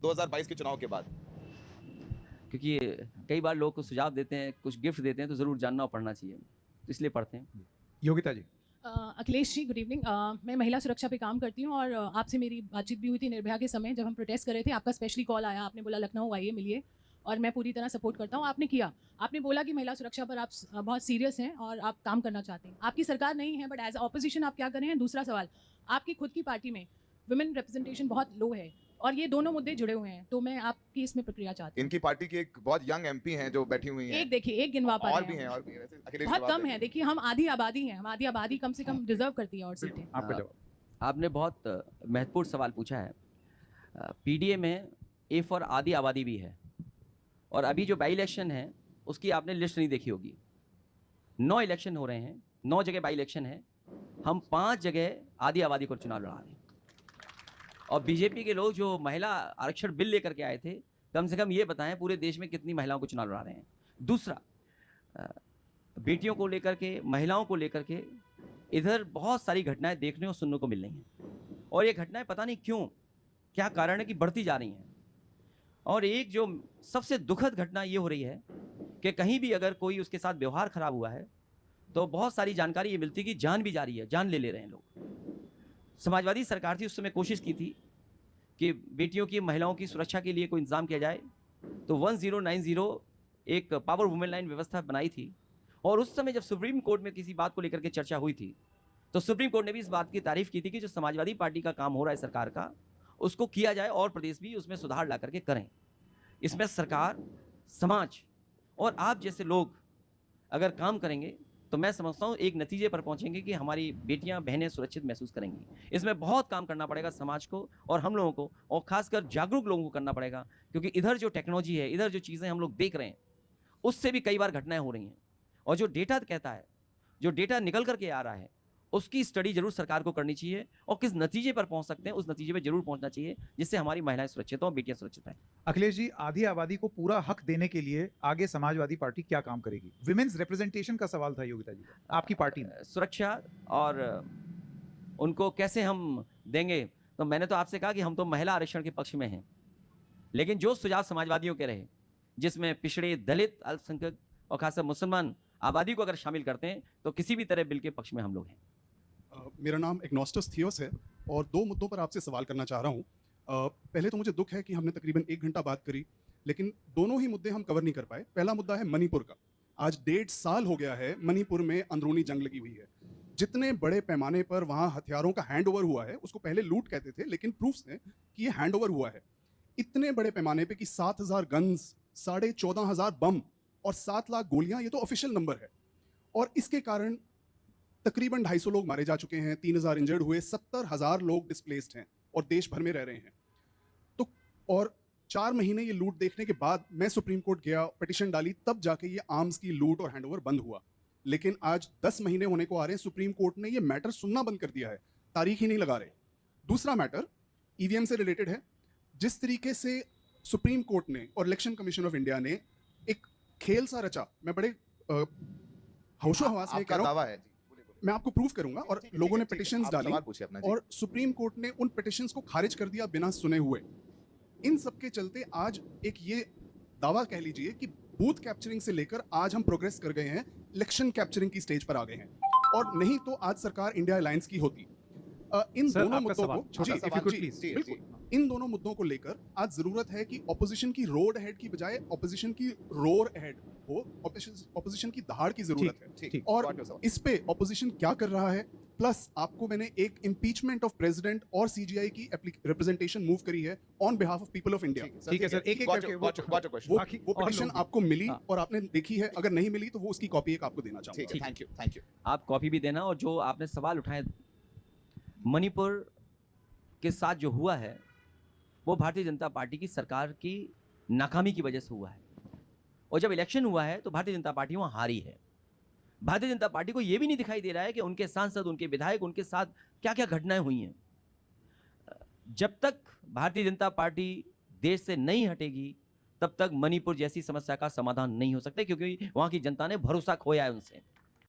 2022 के चुनाव के बाद? क्योंकि कई बार लोग को सुझाव देते हैं, कुछ गिफ्ट देते हैं, तो ज़रूर जानना और पढ़ना चाहिए, तो इसलिए पढ़ते हैं। योगिता जी। Akhilesh ji, good evening. मैं महिला सुरक्षा पे काम करती हूँ और आपसे मेरी बातचीत भी हुई थी निर्भया के समय जब हम प्रोटेस्ट कर रहे थे। आपका स्पेशली कॉल आया, आपने बोला लखनऊ आइए, मिलिए, और मैं पूरी तरह सपोर्ट करता हूँ। आपने किया, आपने बोला कि महिला सुरक्षा पर आप बहुत सीरियस हैं और आप काम करना चाहते हैं। आपकी सरकार नहीं है, बट एज ऑपोजिशन आप क्या कर रहे हैं? दूसरा सवाल, आपकी खुद की पार्टी में वुमेन रिप्रेजेंटेशन बहुत लो है और ये दोनों मुद्दे जुड़े हुए हैं, तो मैं आपकी इसमें प्रक्रिया चाहती हूँ। इनकी पार्टी की एक बहुत यंग एमपी हैं जो बैठी हुई हैं। एक देखिए, एक गिनवा पा और रहे भी हैं, हैं, और भी हैं। वैसे अखिलेश बहुत जवाब कम दें। है। देखिए, हम आधी आबादी हैं, हम आधी आबादी कम से कम डिजर्व करती है और सीटें। आपका जवाब। आपने बहुत महत्वपूर्ण सवाल पूछा है। पीडीए में ए फॉर आधी आबादी भी है, और अभी जो बाई इलेक्शन है उसकी आपने लिस्ट नहीं देखी होगी। 9 इलेक्शन हो रहे हैं, 9 जगह बाई इलेक्शन है, हम 5 जगह आधी आबादी को चुनाव लड़ा रहे हैं। और बीजेपी के लोग जो महिला आरक्षण बिल लेकर के आए थे, कम से कम ये बताएं पूरे देश में कितनी महिलाओं को चुनाव लड़ा रहे हैं। दूसरा, बेटियों को लेकर के, महिलाओं को लेकर के इधर बहुत सारी घटनाएं देखने और सुनने को मिल रही हैं, और ये घटनाएं पता नहीं क्यों, क्या कारण है कि बढ़ती जा रही हैं। और एक जो सबसे दुखद घटना ये हो रही है कि कहीं भी अगर कोई उसके साथ व्यवहार खराब हुआ है तो बहुत सारी जानकारी ये मिलती है कि जान भी जा रही है, जान ले रहे हैं लोग। समाजवादी सरकार थी, उस समय कोशिश की थी कि बेटियों की, महिलाओं की सुरक्षा के लिए कोई इंतजाम किया जाए, तो 1090 एक पावर वुमेन लाइन व्यवस्था बनाई थी। और उस समय जब सुप्रीम कोर्ट में किसी बात को लेकर के चर्चा हुई थी, तो सुप्रीम कोर्ट ने भी इस बात की तारीफ की थी कि जो समाजवादी पार्टी का काम हो रहा है सरकार का, उसको किया जाए और प्रदेश भी उसमें सुधार ला करके करें। इसमें सरकार, समाज और आप जैसे लोग अगर काम करेंगे तो मैं समझता हूँ एक नतीजे पर पहुंचेंगे कि हमारी बेटियां, बहनें सुरक्षित महसूस करेंगी। इसमें बहुत काम करना पड़ेगा समाज को और हम लोगों को, और खासकर जागरूक लोगों को करना पड़ेगा, क्योंकि इधर जो टेक्नोलॉजी है, इधर जो चीज़ें हम लोग देख रहे हैं, उससे भी कई बार घटनाएं हो रही हैं। और जो डेटा कहता है, जो डेटा निकल करके आ रहा है, उसकी स्टडी जरूर सरकार को करनी चाहिए, और किस नतीजे पर पहुंच सकते हैं उस नतीजे पर जरूर पहुंचना चाहिए, जिससे हमारी महिलाएं सुरक्षित हों, बेटियां सुरक्षित रहें। अखिलेश जी, आधी आबादी को पूरा हक देने के लिए आगे समाजवादी पार्टी क्या काम करेगी? विमेन्स रिप्रेजेंटेशन का सवाल था योगिता जी, आपकी पार्टी में सुरक्षा और उनको कैसे हम देंगे, तो मैंने तो आपसे कहा कि हम तो महिला आरक्षण के पक्ष में हैं, लेकिन जो सुझाव समाजवादियों के रहे, जिसमें पिछड़े, दलित, अल्पसंख्यक और खासकर मुसलमान आबादी को अगर शामिल करते हैं, तो किसी भी तरह बिल के पक्ष में हम लोग हैं। मेरा नाम इग्नोस्टस थियोस है और 2 मुद्दों पर आपसे सवाल करना चाह रहा हूँ। पहले तो मुझे दुख है कि हमने तकरीबन 1 घंटा बात करी, लेकिन दोनों ही मुद्दे हम कवर नहीं कर पाए। पहला मुद्दा है मणिपुर का। आज 1.5 साल हो गया है मणिपुर में अंदरूनी जंग लगी हुई है। जितने बड़े पैमाने पर वहाँ हथियारों का हैंड ओवर हुआ है, उसको पहले लूट कहते थे, लेकिन प्रूफ्स हैं कि ये हैंड ओवर हुआ है। इतने बड़े पैमाने पे कि 7,000 गन्स, 14,500 बम और 7 लाख गोलियां, ये तो ऑफिशियल नंबर है। और इसके कारण तकरीबन 250 लोग मारे जा चुके हैं, 3,000 इंजर्ड हुए, 70,000 लोग डिस्प्लेस्ड हैं और देश भर में रह रहे हैं। तो और 4 महीने ये लूट देखने के बाद मैं सुप्रीम कोर्ट गया, पिटीशन डाली, तब जाके ये आर्म्स की लूट और हैंडओवर बंद हुआ। लेकिन आज 10 महीने होने को आ रहे हैं, सुप्रीम कोर्ट ने ये मैटर सुनना बंद कर दिया है, तारीख ही नहीं लगा रहे। दूसरा मैटर ईवीएम से रिलेटेड है। जिस तरीके से सुप्रीम कोर्ट ने और इलेक्शन कमीशन ऑफ इंडिया ने एक खेल सा रचा, मैं बड़े होशो हवास में कह रहा हूं, मैं आपको प्रूव करूंगा। और लोगों ने पिटिशंस डाली और सुप्रीम कोर्ट ने उन पिटिशंस को खारिज कर दिया बिना सुने हुए। इन सब के चलते आज एक ये दावा कह लीजिए कि बूथ कैप्चरिंग से लेकर आज हम प्रोग्रेस कर गए हैं, इलेक्शन कैप्चरिंग की स्टेज पर आ गए हैं। और नहीं तो आज सरकार इंडिया अलायंस की होती। इन दोनों मुद्दों को बिल्कुल, इन दोनों मुद्दों को लेकर आज जरूरत है कि ऑपोजिशन की रोड अहेड की बजाय ऑपोजिशन की रोर अहेड हो, ऑपोजिशन की दहाड़ की जरूरत है। और इस पे ऑपोजिशन क्या कर रहा है, प्लस आपको मैंने एक इम्पीचमेंट ऑफ प्रेसिडेंट और सीजीआई की रिप्रेजेंटेशन मूव करी है on behalf of people of India. ठीक है सर, एक करके वो पिटिशन आपको मिली और आपने देखी है, अगर नहीं मिली तो वो उसकी कॉपी एक आपको देना चाहूंगा। Thank you. आप कॉपी भी देना। और जो आपने सवाल उठाए मणिपुर के साथ जो हुआ है, वो भारतीय जनता पार्टी की सरकार की नाकामी की वजह से हुआ है। और जब इलेक्शन हुआ है तो भारतीय जनता पार्टी वहाँ हारी है। भारतीय जनता पार्टी को यह भी नहीं दिखाई दे रहा है कि उनके सांसद, उनके विधायक, उनके साथ क्या क्या घटनाएं हुई हैं। जब तक भारतीय जनता पार्टी देश से नहीं हटेगी, तब तक मणिपुर जैसी समस्या का समाधान नहीं हो सकता, क्योंकि वहाँ की जनता ने भरोसा खोया है उनसे।